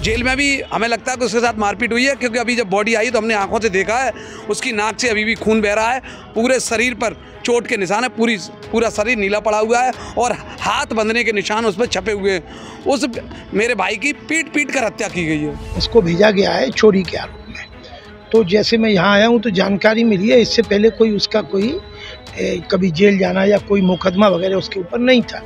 Jail में भी हमें लगता है कि उसके साथ मारपीट हुई है, क्योंकि अभी जब बॉडी आई तो हमने आंखों से देखा है, उसकी नाक से अभी भी खून बह रहा है, पूरे शरीर पर चोट के निशान है, पूरा शरीर नीला पड़ा हुआ है और हाथ बंधने के निशान उस पर छपे हुए हैं। उस मेरे भाई की पीट कर हत्या की गई है। इसको भेजा गया है चोरी के आरोप में। तो जैसे मैं यहाँ आया हूँ तो जानकारी मिली है, इससे पहले कोई उसका कोई कभी जेल जाना या कोई मुकदमा वगैरह उसके ऊपर नहीं था।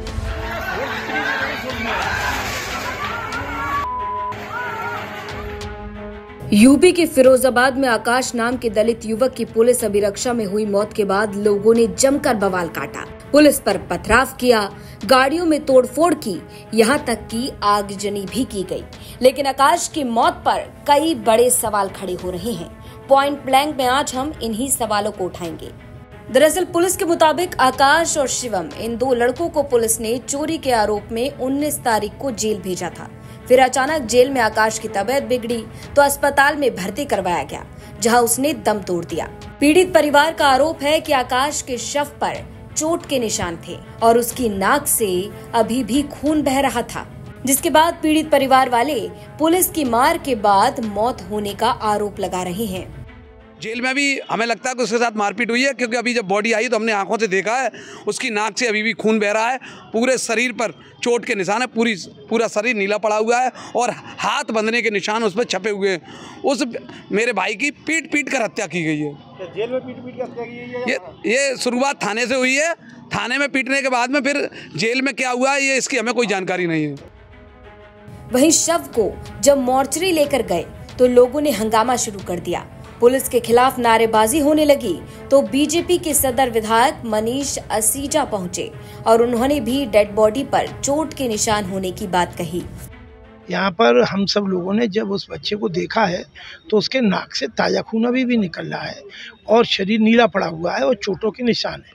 यूपी के फिरोजाबाद में आकाश नाम के दलित युवक की पुलिस अभिरक्षा में हुई मौत के बाद लोगों ने जमकर बवाल काटा, पुलिस पर पथराव किया, गाड़ियों में तोड़फोड़ की, यहां तक कि आगजनी भी की गई। लेकिन आकाश की मौत पर कई बड़े सवाल खड़े हो रहे हैं। पॉइंट ब्लैंक में आज हम इन्हीं सवालों को उठाएंगे। दरअसल पुलिस के मुताबिक आकाश और शिवम, इन दो लड़कों को पुलिस ने चोरी के आरोप में 19 तारीख को जेल भेजा था। फिर अचानक जेल में आकाश की तबीयत बिगड़ी तो अस्पताल में भर्ती करवाया गया, जहां उसने दम तोड़ दिया। पीड़ित परिवार का आरोप है कि आकाश के शव पर चोट के निशान थे और उसकी नाक से अभी भी खून बह रहा था, जिसके बाद पीड़ित परिवार वाले पुलिस की मार के बाद मौत होने का आरोप लगा रहे हैं। जेल में भी हमें लगता है कि उसके साथ मारपीट हुई है, क्योंकि अभी जब बॉडी आई तो हमने आंखों से देखा है, उसकी नाक से अभी भी खून बह रहा है, पूरे शरीर पर चोट के निशान है, पूरा शरीर नीला पड़ा हुआ है और हाथ बंधने के निशान उस पर छपे हुए हैं। उस मेरे भाई की पीट कर हत्या की गई है। जेल में पीट के हत्या की गई है। ये शुरुआत थाने से हुई है, थाने में पीटने के बाद में फिर जेल में क्या हुआ है ये इसकी हमें कोई जानकारी नहीं है। वहीं शव को जब मोर्चरी लेकर गए तो लोगों ने हंगामा शुरू कर दिया। पुलिस के खिलाफ नारेबाजी होने लगी तो बीजेपी के सदर विधायक मनीष असीजा पहुंचे और उन्होंने भी डेड बॉडी पर चोट के निशान होने की बात कही। यहाँ पर हम सब लोगों ने जब उस बच्चे को देखा है तो उसके नाक से ताजा खून अभी भी निकल रहा है और शरीर नीला पड़ा हुआ है और चोटों के निशान है।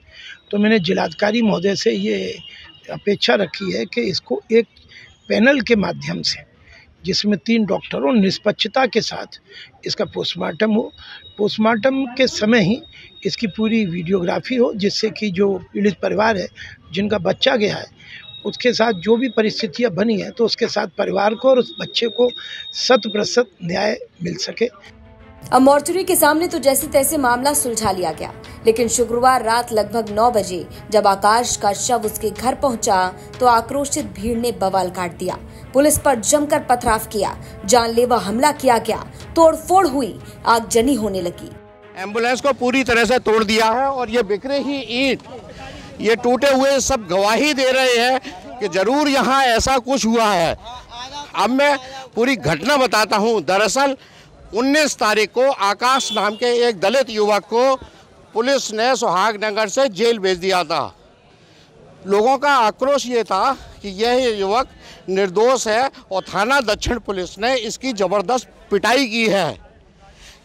तो मैंने जिलाधिकारी महोदय से ये अपेक्षा रखी है कि इसको एक पैनल के माध्यम से, जिसमें 3 डॉक्टरों निष्पक्षता के साथ इसका पोस्टमार्टम हो, पोस्टमार्टम के समय ही इसकी पूरी वीडियोग्राफी हो, जिससे कि जो पीड़ित परिवार है जिनका बच्चा गया है उसके साथ जो भी परिस्थितियां बनी है तो उसके साथ परिवार को और उस बच्चे को 100% न्याय मिल सके। अब मोर्चरी के सामने तो जैसे तैसे मामला सुलझा लिया गया, लेकिन शुक्रवार रात लगभग 9 बजे जब आकाश का शव उसके घर पहुंचा तो आक्रोशित भीड़ ने बवाल काट दिया। पुलिस पर जमकर पथराव किया, जानलेवा हमला किया गया, तोड़फोड़ हुई, आगजनी होने लगी। एम्बुलेंस को पूरी तरह से तोड़ दिया है और ये बिखरे ही ईंट, ये टूटे हुए सब गवाही दे रहे हैं कि जरूर यहाँ ऐसा कुछ हुआ है। अब मैं पूरी घटना बताता हूँ। दरअसल 19 तारीख को आकाश नाम के एक दलित युवक को पुलिस ने सुहागनगर से जेल भेज दिया था। लोगों का आक्रोश ये था कि यह युवक निर्दोष है और थाना दक्षिण पुलिस ने इसकी ज़बरदस्त पिटाई की है।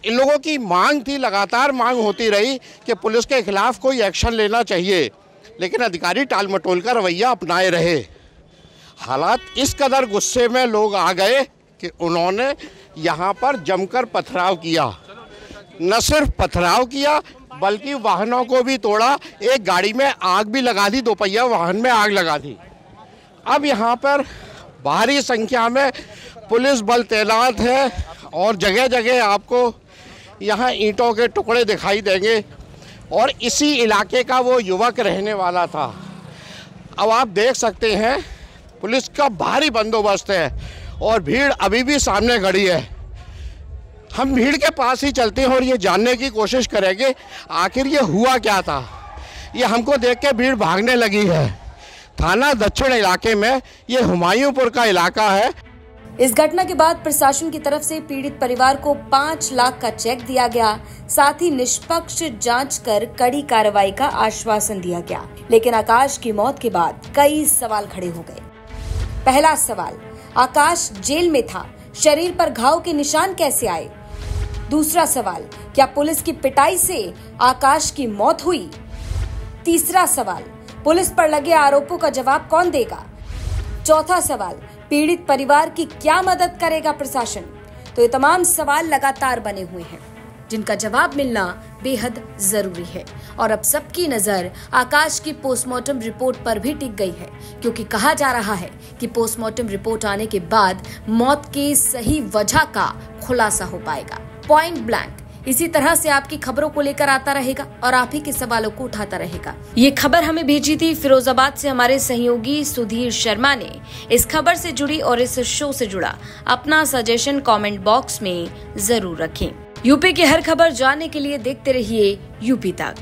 इन लोगों की मांग थी, लगातार मांग होती रही कि पुलिस के खिलाफ कोई एक्शन लेना चाहिए, लेकिन अधिकारी टालमटोल का रवैया अपनाए रहे। हालात इस कदर गुस्से में लोग आ गए कि उन्होंने यहाँ पर जमकर पथराव किया। न सिर्फ पथराव किया बल्कि वाहनों को भी तोड़ा, एक गाड़ी में आग भी लगा दी, 2 पहिया वाहन में आग लगा दी। अब यहाँ पर भारी संख्या में पुलिस बल तैनात है और जगह जगह आपको यहाँ ईंटों के टुकड़े दिखाई देंगे और इसी इलाके का वो युवक रहने वाला था। अब आप देख सकते हैं पुलिस का भारी बंदोबस्त है और भीड़ अभी भी सामने खड़ी है। हम भीड़ के पास ही चलते हैं और ये जानने की कोशिश करेंगे आखिर ये हुआ क्या था। ये हमको देख के भीड़ भागने लगी है। थाना दक्षिण इलाके में ये हुमायूंपुर का इलाका है। इस घटना के बाद प्रशासन की तरफ से पीड़ित परिवार को 5 लाख का चेक दिया गया, साथ ही निष्पक्ष जांच कर कड़ी कार्रवाई का आश्वासन दिया गया। लेकिन आकाश की मौत के बाद कई सवाल खड़े हो गए। पहला सवाल, आकाश जेल में था, शरीर पर घाव के निशान कैसे आए? दूसरा सवाल, क्या पुलिस की पिटाई से आकाश की मौत हुई? तीसरा सवाल, पुलिस पर लगे आरोपों का जवाब कौन देगा? चौथा सवाल, पीड़ित परिवार की क्या मदद करेगा प्रशासन? तो ये तमाम सवाल लगातार बने हुए हैं जिनका जवाब मिलना बेहद जरूरी है। और अब सबकी नजर आकाश की पोस्टमार्टम रिपोर्ट पर भी टिक गई है, क्योंकि कहा जा रहा है कि पोस्टमार्टम रिपोर्ट आने के बाद मौत की सही वजह का खुलासा हो पाएगा। पॉइंट ब्लैंक इसी तरह से आपकी खबरों को लेकर आता रहेगा और आप ही के सवालों को उठाता रहेगा। ये खबर हमें भेजी थी फिरोजाबाद से हमारे सहयोगी सुधीर शर्मा ने। इस खबर से जुड़ी और इस शो से जुड़ा अपना सजेशन कमेंट बॉक्स में जरूर रखें। यूपी की हर खबर जानने के लिए देखते रहिए यूपी तक।